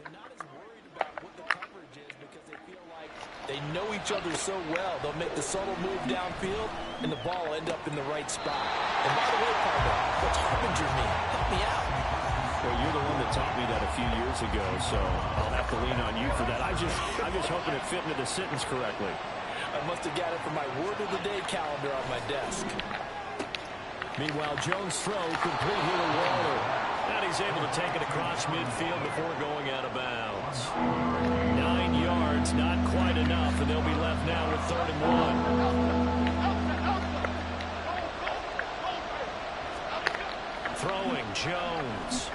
they're not as worried about what the coverage is because they feel like they know each other so well. They'll make the subtle move downfield, and the ball will end up in the right spot. And by the way, partner, what's Harbinger mean? Help me out. Well, you're the one that taught me that a few years ago, so I'll have to lean on you for that. I'm just hoping it fit into the sentence correctly. I must have got it from my word of the day calendar on my desk. Meanwhile, Jones' throw complete here to Waller. And he's able to take it across midfield before going out of bounds. 9 yards, not quite enough, and they'll be left now with 3rd and 1. Throwing, Jones.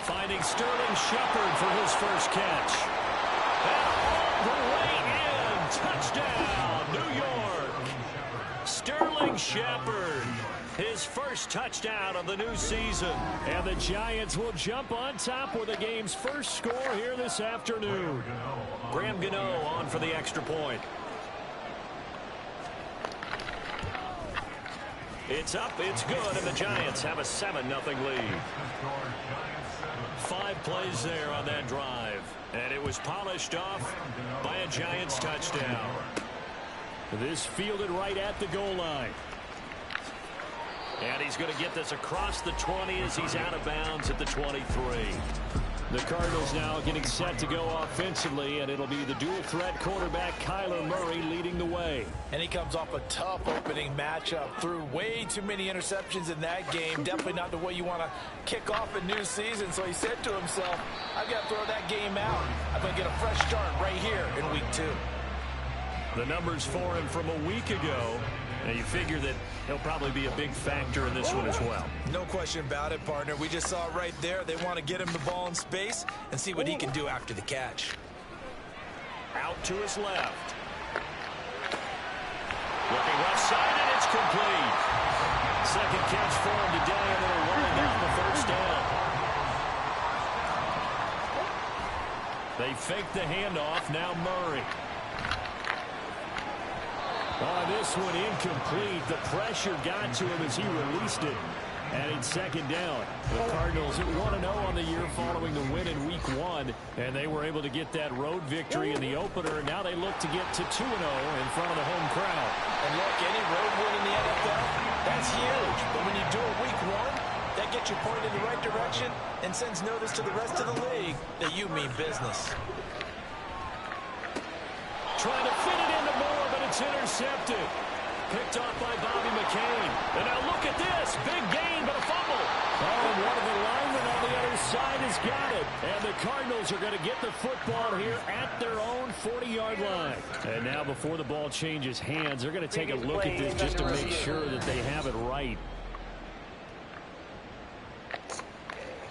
Finding Sterling Shepard for his first catch. And all the way in. Touchdown, New York. Sterling Shepard. His first touchdown of the new season. And the Giants will jump on top with the game's first score here this afternoon. Graham Gano on for the extra point. It's up, it's good, and the Giants have a 7-0 lead. 5 plays there on that drive. And it was polished off by a Giants touchdown. This fielded right at the goal line. And he's going to get this across the 20 as he's out of bounds at the 23. The Cardinals now getting set to go offensively, and it'll be the dual-threat quarterback Kyler Murray leading the way. And he comes off a tough opening matchup. Threw way too many interceptions in that game. Definitely not the way you want to kick off a new season. So he said to himself, I've got to throw that game out. I'm going to get a fresh start right here in week 2. The numbers for him from a week ago. And you figure that he'll probably be a big factor in this one as well. No question about it, partner. We just saw it right there. They want to get him the ball in space and see what he can do after the catch. Out to his left. Looking left side, and it's complete. Second catch for him today, and they're running down the first down. They fake the handoff. Now Murray. On this one, incomplete. The pressure got to him as he released it. And it's second down. The Cardinals at 1-0 on the year following the win in Week 1. And they were able to get that road victory in the opener. Now they look to get to 2-0 in front of the home crowd. And look, any road win in the NFL, that's huge. But when you do it Week 1, that gets you pointed in the right direction and sends notice to the rest of the league that you mean business. Trying to fit it into Moore, but it's intercepted. Picked off by Bobby McCain. And now look at this. Big gain, but a fumble. Oh, and one of the linemen on the other side has got it. And the Cardinals are going to get the football here at their own 40-yard line. And now before the ball changes hands, they're going to take a look at this just to make sure that they have it right.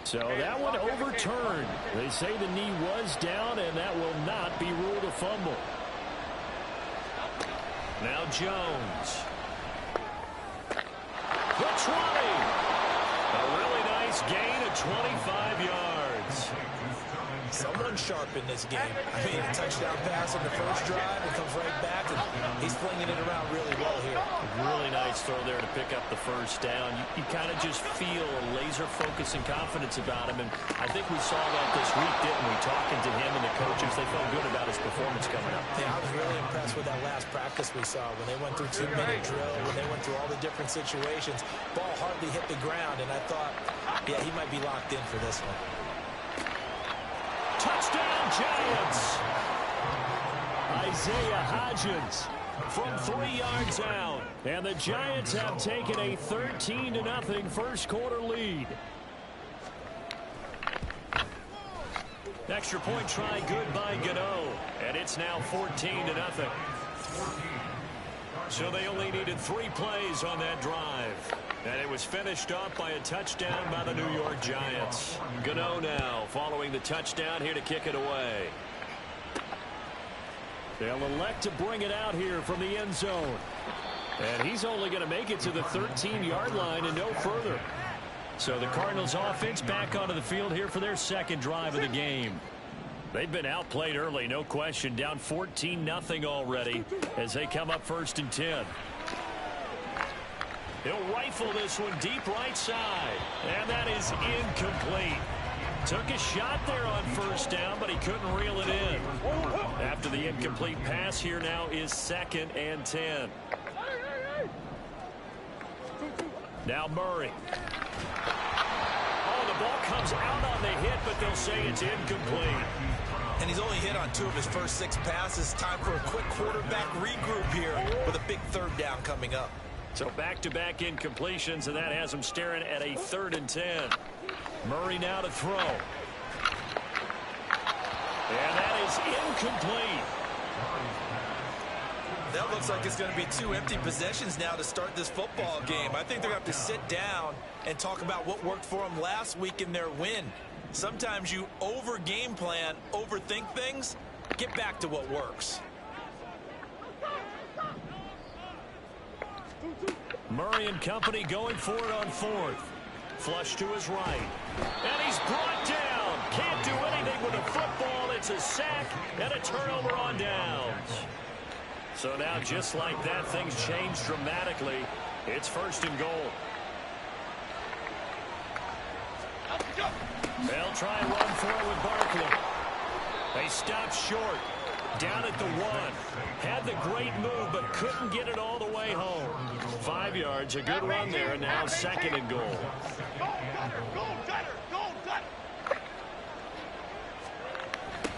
So that one overturned. They say the knee was down, and that will not be ruled a fumble. Now Jones. The 20. A really nice gain of 25 yards. Someone sharp in this game. I mean, a touchdown pass on the first drive. It comes right back, and he's flinging it around really well here. Really nice throw there to pick up the first down. You kind of just feel a laser focus and confidence about him, and I think we saw that this week, didn't we? Talking to him and the coaches, they felt good about his performance coming up. Yeah, I was really impressed with that last practice we saw when they went through 2-minute drill, when they went through all the different situations. Ball hardly hit the ground, and I thought, yeah, he might be locked in for this one. Touchdown, Giants! Isaiah Hodgins from 3 yards out. And the Giants have taken a 13-0 first quarter lead. Extra point try good by Gano. And it's now 14-0. So they only needed 3 plays on that drive. And it was finished off by a touchdown by the New York Giants. Gano now following the touchdown here to kick it away. They'll elect to bring it out here from the end zone. And he's only going to make it to the 13-yard line and no further. So the Cardinals offense back onto the field here for their second drive of the game. They've been outplayed early, no question. Down 14-0 already as they come up 1st and 10. He'll rifle this one deep right side. And that is incomplete. Took a shot there on first down, but he couldn't reel it in. After the incomplete pass, here now is 2nd and 10. Now Murray. Oh, the ball comes out on the hit, but they'll say it's incomplete. And he's only hit on 2 of his first 6 passes. Time for a quick quarterback regroup here with a big 3rd down coming up. So back-to-back incompletions, and that has him staring at a 3rd and 10. Murray now to throw. And that is incomplete. That looks like it's going to be 2 empty possessions now to start this football game. I think they're going to have to sit down and talk about what worked for them last week in their win. Sometimes you over-game plan, overthink things. Get back to what works. Murray and company going for it on 4th. Flush to his right. And he's brought down. Can't do anything with the football. It's a sack and a turnover on downs. So now, just like that, things change dramatically. It's 1st and goal. They'll try and run for it with Barkley. They stop short. Down at the 1. Had the great move, but couldn't get it all the way home. 5 yards, a good run there, and now 2nd and goal.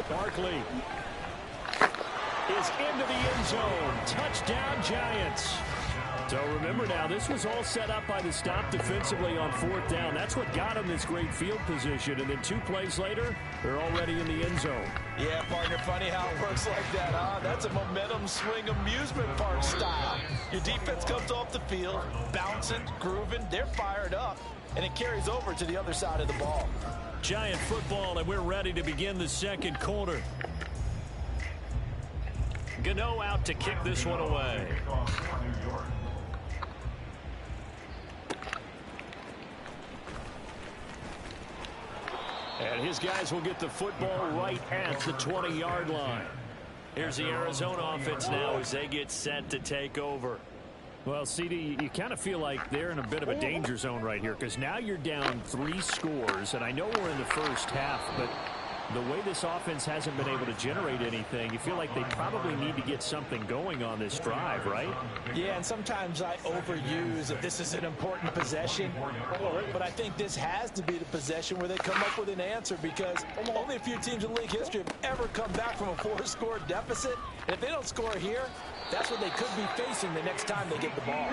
Barkley is into the end zone. Touchdown, Giants. So remember now, this was all set up by the stop defensively on 4th down. That's what got him this great field position. And then 2 plays later, they're already in the end zone. Yeah, partner, funny how it works like that, huh? That's a momentum swing amusement park style. Your defense comes off the field, bouncing, grooving, they're fired up, and it carries over to the other side of the ball. Giant football, and we're ready to begin the 2nd quarter. Gano out to kick this one away. And his guys will get the football right at the 20-yard line. Here's the Arizona offense now as they get set to take over. Well, CD, you kind of feel like they're in a bit of a danger zone right here because now you're down 3 scores, and I know we're in the first half, but the way this offense hasn't been able to generate anything, you feel like they probably need to get something going on this drive, right? Yeah, and sometimes I overuse if this is an important possession, but I think this has to be the possession where they come up with an answer because only a few teams in league history have ever come back from a 4-score deficit. And if they don't score here, that's what they could be facing the next time they get the ball.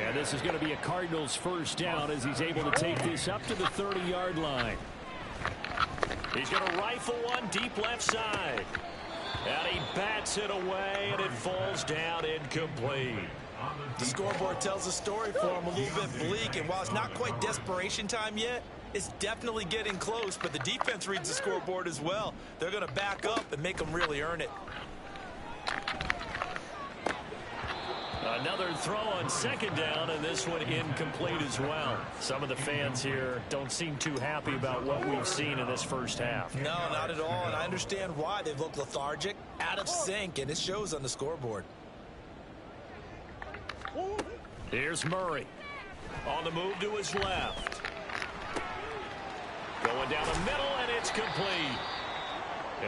And this is going to be a Cardinals 1st down as he's able to take this up to the 30-yard line. He's going to rifle one deep left side. And he bats it away, and it falls down incomplete. The scoreboard tells a story for him, a little bit bleak, and while it's not quite desperation time yet, it's definitely getting close, but the defense reads the scoreboard as well. They're going to back up and make them really earn it. Another throw on 2nd down, and this one incomplete as well. Some of the fans here don't seem too happy about what we've seen in this first half. No, not at all, and I understand why. They've looked lethargic, out of sync, and it shows on the scoreboard. Here's Murray. On the move to his left. Going down the middle, and it's complete.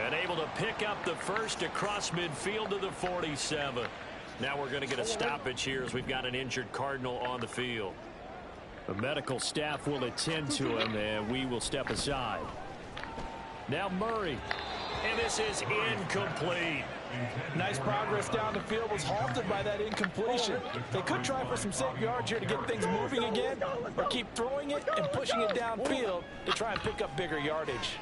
And able to pick up the first across midfield to the 47. Now we're going to get a stoppage here as we've got an injured Cardinal on the field. The medical staff will attend to him, and we will step aside. Now Murray. And this is incomplete. Nice progress down the field was halted by that incompletion. They could try for some safe yards here to get things moving again, or keep throwing it and pushing it downfield to try and pick up bigger yardage.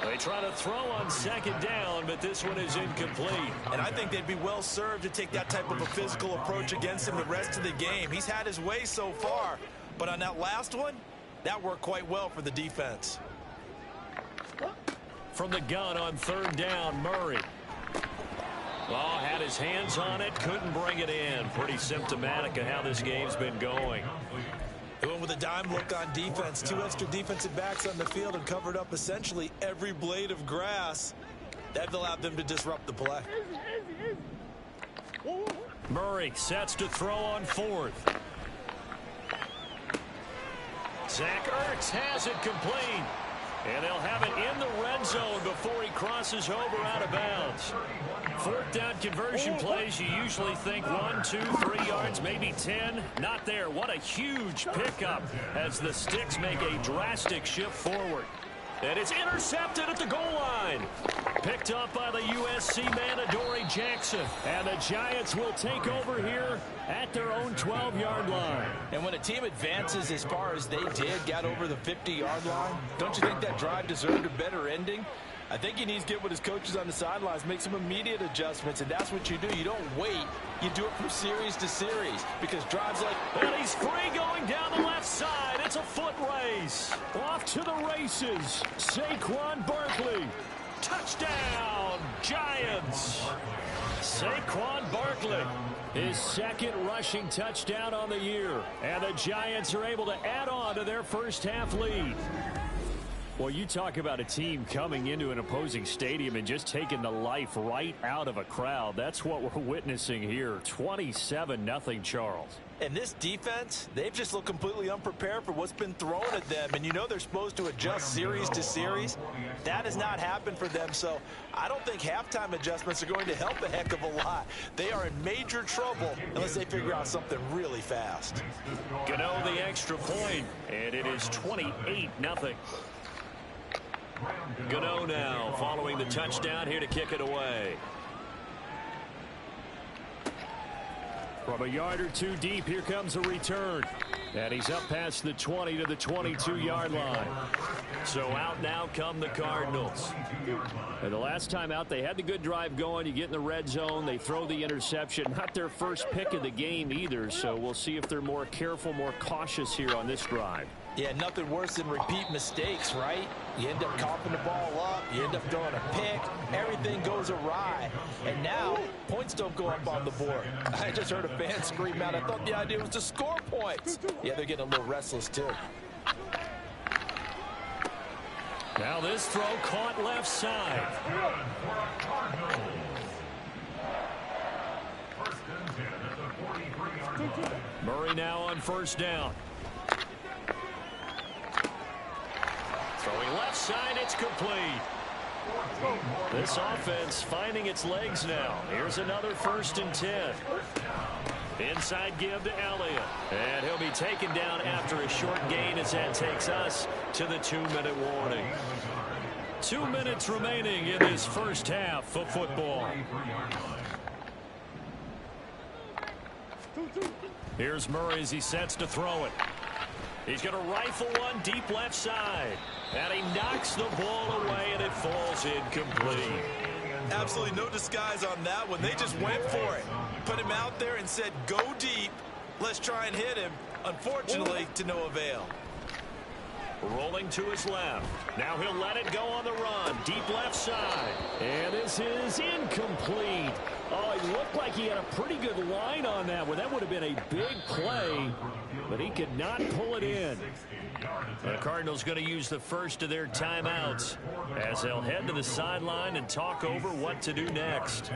They try to throw on 2nd down, but this one is incomplete. And I think they'd be well served to take that type of a physical approach against him the rest of the game. He's had his way so far, but on that last one, that worked quite well for the defense. From the gun on 3rd down, Murray. Oh, had his hands on it, couldn't bring it in. Pretty symptomatic of how this game's been going. They went with a dime look on defense. 2 extra defensive backs on the field and covered up essentially every blade of grass. That allowed them to disrupt the play. Murray sets to throw on 4th. Zach Ertz has it complete. And they'll have it in the red zone before he crosses over out of bounds. Fourth down conversion plays, you usually think 1, 2, 3 yards, maybe 10. Not there. What a huge pickup as the Sticks make a drastic shift forward. And it's intercepted at the goal line. Picked up by the USC man, Adoree Jackson. And the Giants will take over here at their own 12-yard line. And when a team advances as far as they did, got over the 50-yard line, don't you think that drive deserved a better ending? I think he needs to get with his coaches on the sidelines, make some immediate adjustments, and that's what you do. You don't wait. You do it from series to series because drives like... And he's free going down the left side. It's a foot race. Off to the races, Saquon Barkley. Touchdown, Giants. Saquon Barkley, his second rushing touchdown on the year. And the Giants are able to add on to their first half lead. Well, you talk about a team coming into an opposing stadium and just taking the life right out of a crowd. That's what we're witnessing here. 27-0, Charles. And this defense, they've just looked completely unprepared for what's been thrown at them. And you know they're supposed to adjust series to series. That has not happened for them. So I don't think halftime adjustments are going to help a heck of a lot. They are in major trouble unless they figure out something really fast. Gano the extra point, and it is 28-0. Gano now following the touchdown here to kick it away. From a yard or two deep, here comes a return. And he's up past the 20 to the 22-yard line. So out now come the Cardinals. And the last time out, they had the good drive going. You get in the red zone, they throw the interception. Not their first pick of the game either, so we'll see if they're more careful, more cautious here on this drive. Yeah, nothing worse than repeat mistakes, right? You end up coughing the ball up. You end up throwing a pick. Everything goes awry. And now, points don't go up on the board. I just heard a fan scream out. I thought the idea was to score points. Yeah, they're getting a little restless, too. Now this throw caught left side. Murray now on first down. Throwing left side, it's complete. This offense finding its legs now. Here's another 1st and 10. Inside give to Elliott. And he'll be taken down after a short gain as that takes us to the 2-minute warning. 2 minutes remaining in this first half of football. Here's Murray as he sets to throw it. He's going to rifle one deep left side. And he knocks the ball away, and it falls incomplete. Absolutely no disguise on that one. They just went for it. Put him out there and said, go deep. Let's try and hit him. Unfortunately, to no avail. Rolling to his left. Now he'll let it go on the run. Deep left side. And this is incomplete. Oh, it looked like he had a pretty good line on that one. That would have been a big play, but he could not pull it in. The Cardinals going to use the first of their timeouts as they'll head to the sideline and talk over what to do next.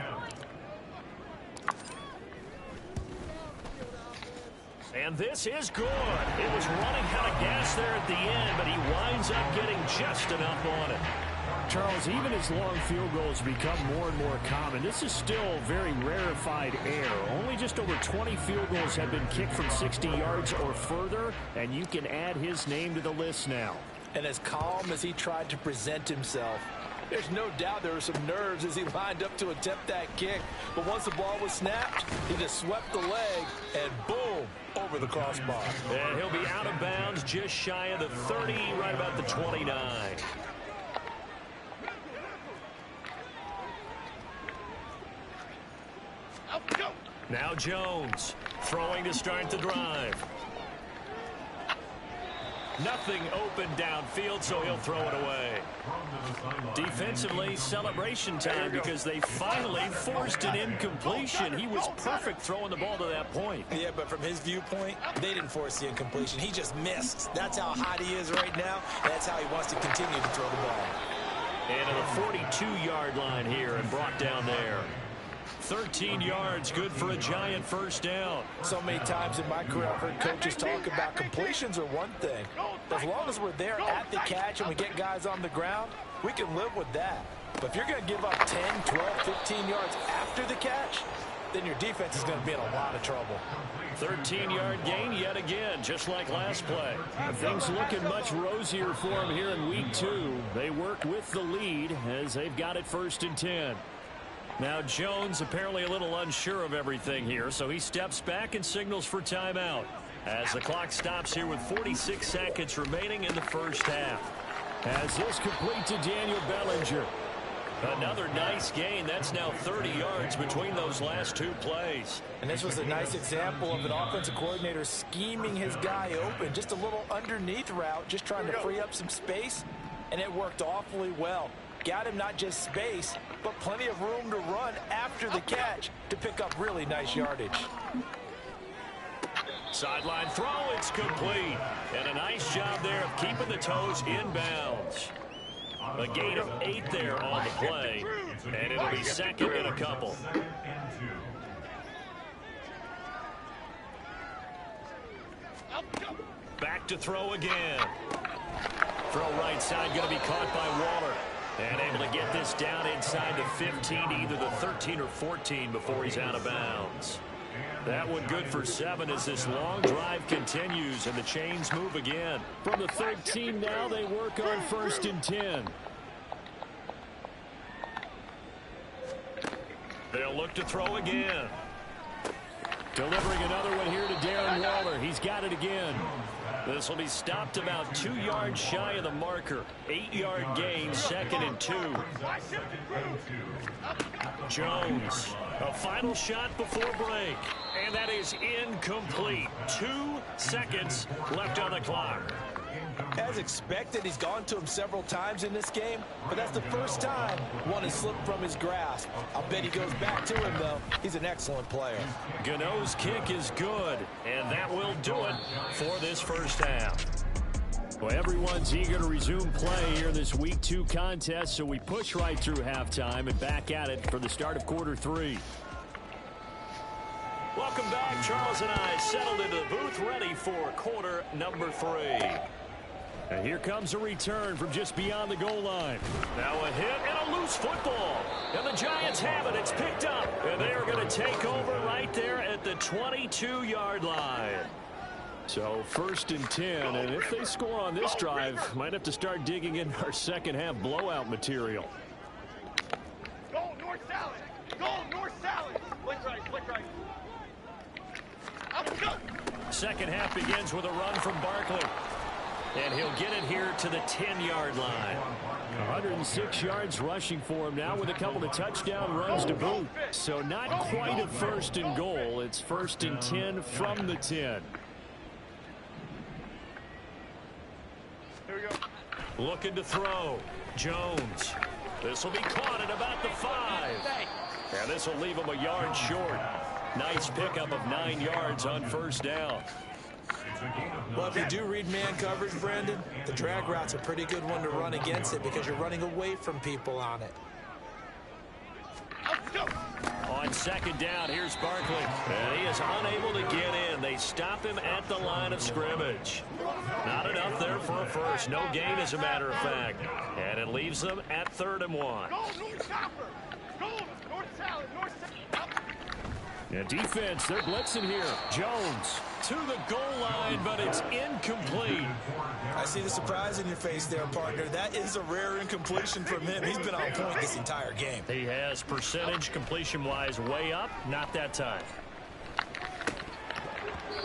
And this is good. It was running out of gas there at the end, but he winds up getting just enough on it. Charles, even as long field goals become more and more common, this is still very rarefied air. Only just over 20 field goals have been kicked from 60 yards or further, and you can add his name to the list now. And as calm as he tried to present himself, there's no doubt there were some nerves as he lined up to attempt that kick. But once the ball was snapped, he just swept the leg and boom, over the crossbar. And he'll be out of bounds just shy of the 30, right about the 29. Now Jones throwing to start the drive. Nothing open downfield, so he'll throw it away. Defensively, celebration time because they finally forced an incompletion. He was perfect throwing the ball to that point. Yeah, but from his viewpoint, they didn't force the incompletion. He just missed. That's how hot he is right now, and that's how he wants to continue to throw the ball. And to the 42-yard line here and brought down there. 13 yards, good for a giant first down. So many times in my career, I've heard coaches talk about completions are one thing. As long as we're there at the catch and we get guys on the ground, we can live with that. But if you're going to give up 10, 12, 15 yards after the catch, then your defense is going to be in a lot of trouble. 13-yard gain yet again, just like last play. Things looking much rosier for them here in week 2. They work with the lead as they've got it 1st and 10. Now Jones apparently a little unsure of everything here, so he steps back and signals for timeout as the clock stops here with 46 seconds remaining in the first half. As this complete to Daniel Bellinger. Another nice gain. That's now 30 yards between those last 2 plays. And this was a nice example of an offensive coordinator scheming his guy open. Just a little underneath route, just trying to free up some space, and it worked awfully well. Got him not just space, but plenty of room to run after the catch to pick up really nice yardage. Sideline throw, it's complete. And a nice job there of keeping the toes in bounds. A gain of 8 there on the play, and it'll be second and a couple. Back to throw again. Throw right side going to be caught by Waller. And able to get this down inside the 15, either the 13 or 14 before he's out of bounds. That one good for 7 as this long drive continues and the chains move again. From the 13 now, they work on 1st and 10. They'll look to throw again. Delivering another one here to Darren Waller. He's got it again. This will be stopped about 2 yards shy of the marker. 8-yard gain, 2nd and 2. Jones, a final shot before break. And that is incomplete. 2 seconds left on the clock. As expected, he's gone to him several times in this game, but that's the first time one has slipped from his grasp. I'll bet he goes back to him, though. He's an excellent player. Gano's kick is good, and that will do it for this first half. Well, everyone's eager to resume play here in this Week 2 contest, so we push right through halftime and back at it for the start of quarter 3. Welcome back. Charles and I settled into the booth ready for quarter number 3. And here comes a return from just beyond the goal line. Now a hit and a loose football. And the Giants have it. It's picked up. And they are going to take over right there at the 22-yard line. So 1st and 10. And if they score on this drive, might have to start digging in our second half blowout material. Go north salad. Go north salad. Flick right. Flick right. Up, go. Second half begins with a run from Barkley. And he'll get it here to the 10-yard line. 106 yards rushing for him now with a couple of touchdown runs to boot. So not quite a 1st and goal. It's 1st and 10 from the 10. Here we go. Looking to throw. Jones. This will be caught at about the 5. And this will leave him a yard short. Nice pickup of 9 yards on 1st down. Well, if you do read man coverage, Brandon, the drag route's a pretty good one to run against it because you're running away from people on it. On 2nd down, here's Barkley. And he is unable to get in. They stop him at the line of scrimmage. Not enough there for a first. No gain, as a matter of fact. And it leaves them at 3rd and 1. Go north chopper. Go north salad. North salad. And defense, they're blitzing here. Jones to the goal line, but it's incomplete. I see the surprise in your face there, partner. That is a rare incompletion from him. He's been on point this entire game. He has percentage completion-wise way up. Not that time.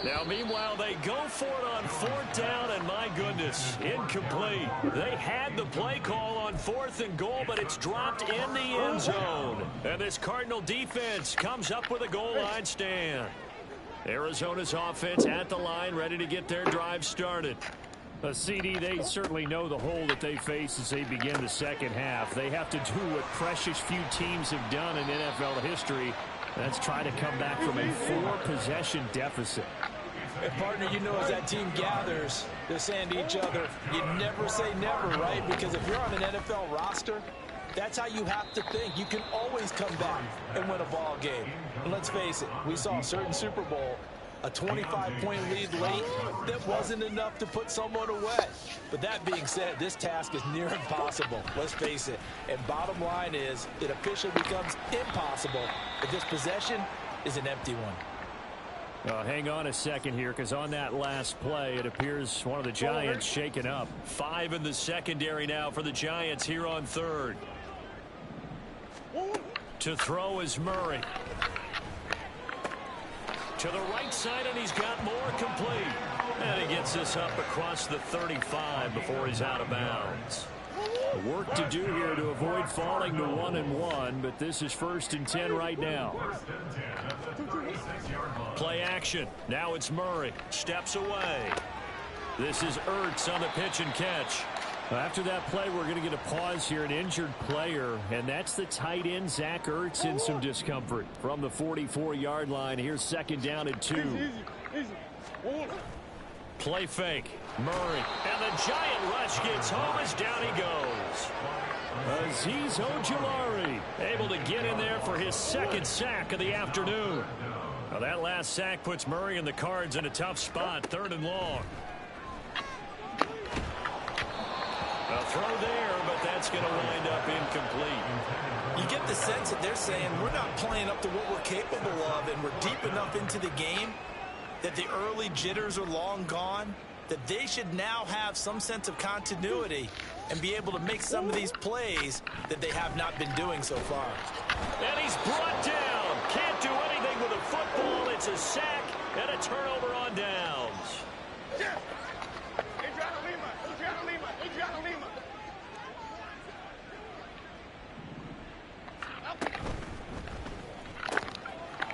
Now, meanwhile, they go for it on 4th down, and my goodness, incomplete. They had the play call on 4th and goal, but it's dropped in the end zone. And this Cardinal defense comes up with a goal line stand. Arizona's offense at the line, ready to get their drive started. CD, they certainly know the hole that they face as they begin the second half. They have to do what precious few teams have done in NFL history. That's try to come back from a 4-possession deficit. And partner, you know, as that team gathers, they're saying to each other, you never say never, right? Because if you're on an NFL roster, That's how you have to think. You can always come back and win a ball game. And let's face it, we saw a certain Super Bowl, a 25-point lead late that wasn't enough to put someone away. But that being said, this task is near impossible. Let's face it. And bottom line is, it officially becomes impossible if this possession is an empty one. Hang on a second here, because on that last play, it appears one of the Giants shaken up. 5 in the secondary now for the Giants here on third. To throw is Murray. To the right side, and he's got more complete. And he gets this up across the 35 before he's out of bounds. Work to do here to avoid falling to 1-1, but this is 1st and 10 right now. Play action. Now it's Murray. Steps away. This is Ertz on the pitch and catch. After that play, we're going to get a pause here, an injured player, and that's the tight end, Zach Ertz, in some discomfort. From the 44-yard line, here's 2nd down and 2. Play fake. Murray. And the giant rush gets home as down he goes. Azeez Ojulari able to get in there for his 2nd sack of the afternoon. Now that last sack puts Murray and the Cards in a tough spot, 3rd and long. A throw there, but that's going to wind up incomplete. You get the sense that they're saying we're not playing up to what we're capable of, and we're deep enough into the game that the early jitters are long gone, that they should now have some sense of continuity and be able to make some of these plays that they have not been doing so far. And he's brought down. Can't do anything with a football. It's a sack and a turnover on downs.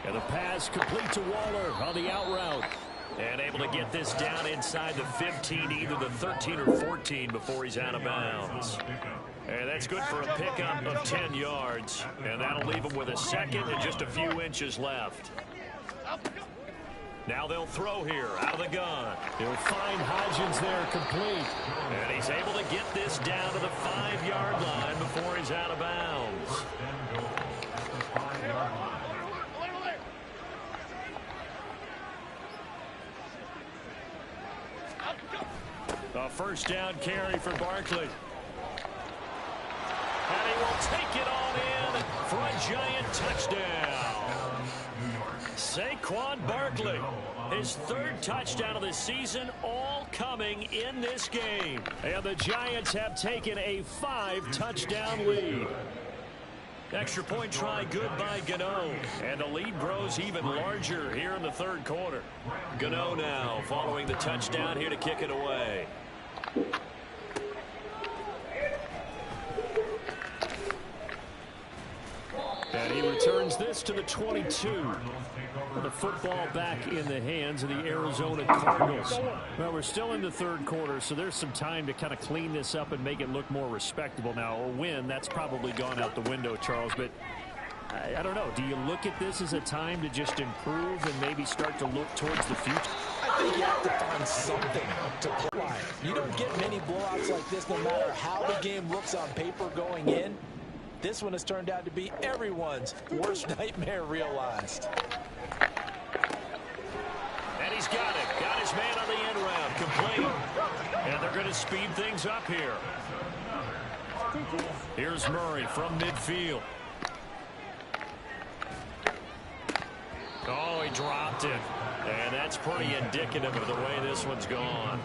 And the pass complete to Waller on the out route. And able to get this down inside the 15, either the 13 or 14 before he's out of bounds. And that's good for a pickup of 10 yards. And that'll leave him with a 2nd and just a few inches left. Now they'll throw here out of the gun. He'll find Hodgins there complete. And he's able to get this down to the 5-yard line before he's out of bounds. A 1st down carry for Barkley. And he will take it on in for a giant touchdown. Saquon Barkley, his 3rd touchdown of the season, all coming in this game. And the Giants have taken a 5-touchdown lead. Extra point try good by Gano. And the lead grows even larger here in the 3rd quarter. Gano now following the touchdown here to kick it away. And he returns this to the 22. The football back in the hands of the Arizona Cardinals. Well, we're still in the 3rd quarter, so there's some time to kind of clean this up and make it look more respectable. Now, a win, that's probably gone out the window, Charles, but I don't know. Do you look at this as a time to just improve and maybe start to look towards the future? I think you have to find something to play. You don't get many blowouts like this no matter how the game looks on paper going in. This one has turned out to be everyone's worst nightmare realized. And he's got it. Got his man on the end round. Complete. And they're going to speed things up here. Here's Murray from midfield. Oh, he dropped it. And that's pretty indicative of the way this one's gone.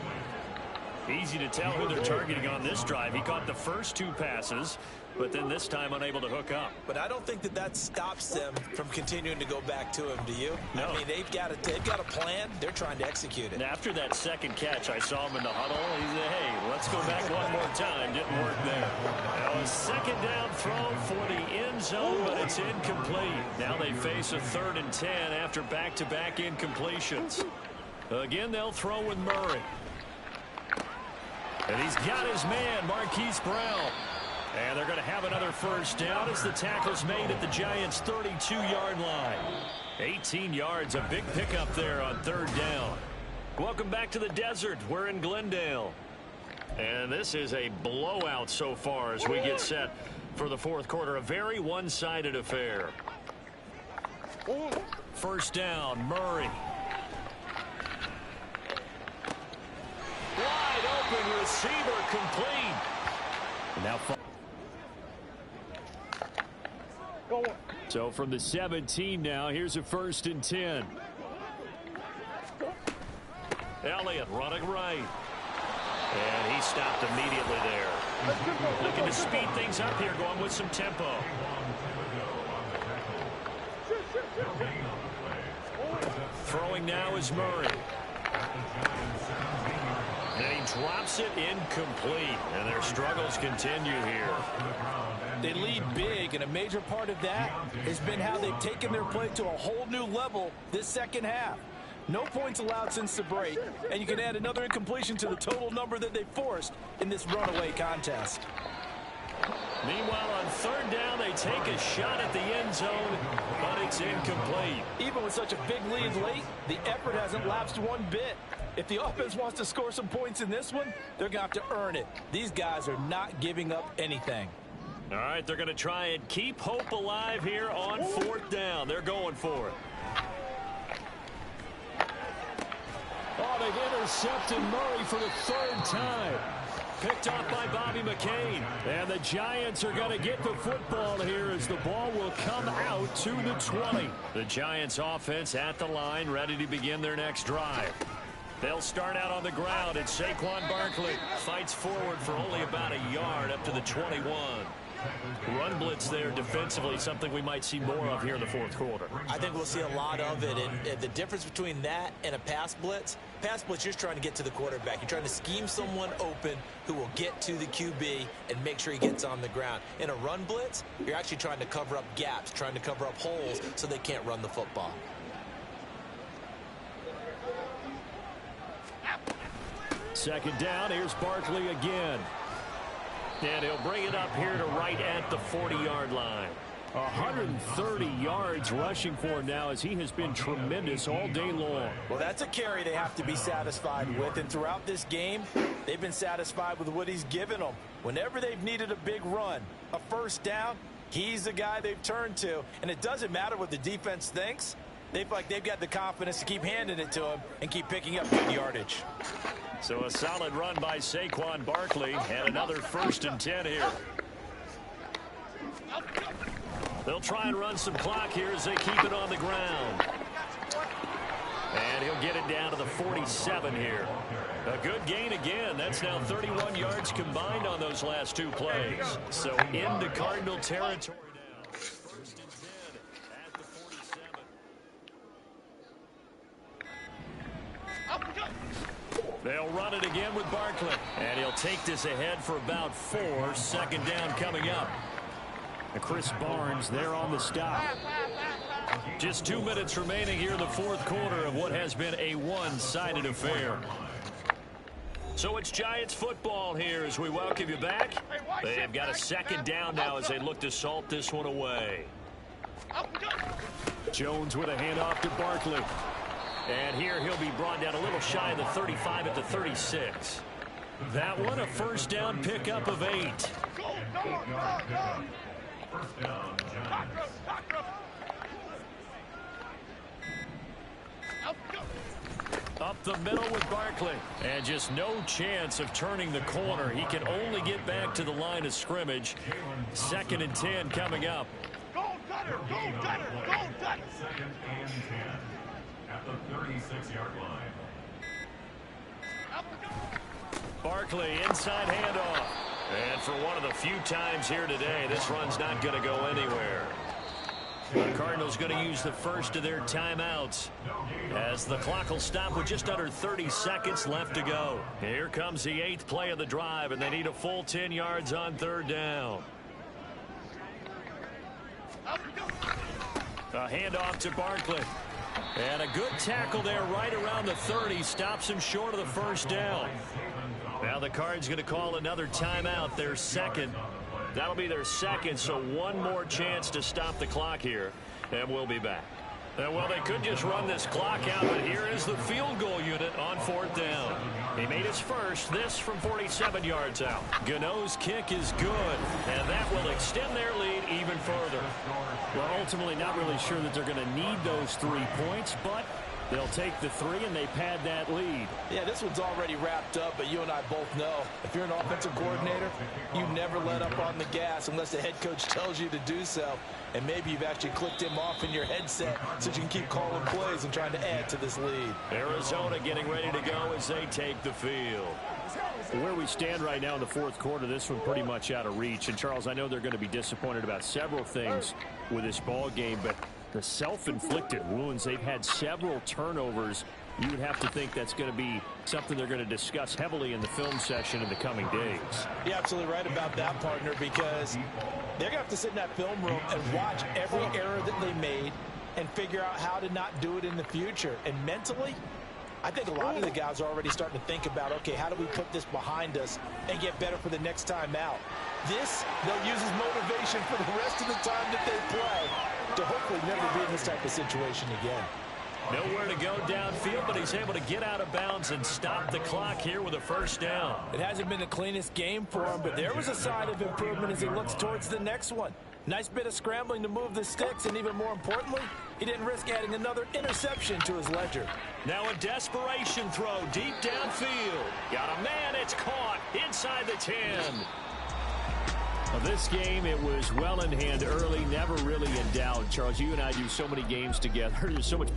Easy to tell who they're targeting on this drive. He caught the first 2 passes, but then this time unable to hook up. But I don't think that stops them from continuing to go back to him, do you? No. I mean, they've got a plan. They're trying to execute it. And after that 2nd catch, I saw him in the huddle. He said, hey, let's go back one more time. Didn't work there. Now a 2nd down throw for the end zone, but it's incomplete. Now they face a 3rd and 10 after back-to-back incompletions. Again, they'll throw with Murray. And he's got his man, Marquise Brown. And they're going to have another 1st down as the tackle's made at the Giants' 32-yard line. 18 yards, a big pickup there on 3rd down. Welcome back to the desert. We're in Glendale. And this is a blowout so far as we get set for the fourth quarter. A very one-sided affair. First down, Murray. Wide open receiver, complete. And now, so from the 17 now, here's a 1st and 10. Elliott running right. And he stopped immediately there. Looking to speed things up here, going with some tempo. Throwing now is Murray. And he drops it incomplete. And their struggles continue here. They lead big, and a major part of that has been how they've taken their play to a whole new level this second half. No points allowed since the break, and you can add another incompletion to the total number that they forced in this runaway contest. Meanwhile, on third down, they take a shot at the end zone, but it's incomplete. Even with such a big lead late, the effort hasn't lapsed one bit. If the offense wants to score some points in this one, they're going to have to earn it. These guys are not giving up anything. All right, they're going to try and keep hope alive here on fourth down. They're going for it. Oh, they've intercepted Murray for the 3rd time. Picked off by Bobby McCain. And the Giants are going to get the football here as the ball will come out to the 20. The Giants offense at the line, ready to begin their next drive. They'll start out on the ground, and Saquon Barkley fights forward for only about a yard up to the 21. Run blitz there defensively, something we might see more of here in the fourth quarter. I think we'll see a lot of it, and the difference between that and a pass blitz, you're just trying to get to the quarterback. You're trying to scheme someone open who will get to the QB and make sure he gets on the ground. In a run blitz, you're actually trying to cover up gaps, trying to cover up holes so they can't run the football. Second down, here's Barkley again. And he'll bring it up here to right at the 40-yard line. 130 yards rushing for him now as he has been tremendous all day long. Well, that's a carry they have to be satisfied with, and throughout this game, they've been satisfied with what he's given them. Whenever they've needed a big run, a first down, he's the guy they've turned to, and it doesn't matter what the defense thinks. They feel like they've got the confidence to keep handing it to him and keep picking up good yardage. So a solid run by Saquon Barkley and another 1st and 10 here. They'll try and run some clock here as they keep it on the ground. And he'll get it down to the 47 here. A good gain again. That's now 31 yards combined on those last 2 plays. So into Cardinal territory now. 1st and 10 at the 47. They'll run it again with Barkley. And he'll take this ahead for about 4. 2nd down coming up. Chris Barnes there on the stop. Just 2 minutes remaining here in the fourth quarter of what has been a one-sided affair. So it's Giants football here as we welcome you back. They've got a 2nd down now as they look to salt this one away. Jones with a handoff to Barkley. And here he'll be brought down a little shy of the 35 at the 36. That one a first down pickup of 8. First down, Giants. Up the middle with Barkley. And just no chance of turning the corner. He can only get back to the line of scrimmage. 2nd and 10 coming up. Go, Gunner! Go, Gunner! Go, Gunner! 2nd and 10 at the 36-yard line. Barkley inside handoff. And for one of the few times here today, this run's not going to go anywhere. The Cardinals going to use the first of their timeouts as the clock will stop with just under 30 seconds left to go. Here comes the 8th play of the drive, and they need a full 10 yards on 3rd down. A handoff to Barkley. And a good tackle there right around the 30. Stops him short of the first down. Now the Cards going to call another timeout, their 2nd. That'll be their 2nd, so one more chance to stop the clock here, and we'll be back. Well, they could just run this clock out, but here is the field goal unit on 4th down. He made his first, this from 47 yards out. Gano's kick is good, and that will extend their lead even further. Well, ultimately not really sure that they're going to need those 3 points, but they'll take the 3 and they pad that lead. Yeah, this one's already wrapped up, but you and I both know if you're an offensive coordinator, you never let up on the gas unless the head coach tells you to do so. And maybe you've actually clicked him off in your headset so you can keep calling plays and trying to add to this lead. Arizona getting ready to go as they take the field. Where we stand right now in the 4th quarter, this one pretty much out of reach. And, Charles, I know they're going to be disappointed about several things with this ball game, but the self-inflicted wounds, they've had several turnovers. You would have to think that's going to be something they're going to discuss heavily in the film session in the coming days. You're absolutely right about that, partner, because they're going to have to sit in that film room and watch every error that they made and figure out how to not do it in the future. And mentally, I think a lot of the guys are already starting to think about, okay, how do we put this behind us and get better for the next time out? This, they'll use as motivation for the rest of the time that they play to hopefully never be in this type of situation again. Nowhere to go downfield, but he's able to get out of bounds and stop the clock here with a 1st down. It hasn't been the cleanest game for him, but there was a sign of improvement as he looks towards the next one. Nice bit of scrambling to move the sticks, and even more importantly, he didn't risk adding another interception to his ledger. Now a desperation throw deep downfield. Got a man, it's caught inside the 10. Well, this game, it was well in hand early, never really in doubt. Charles, you and I do so many games together. There's so much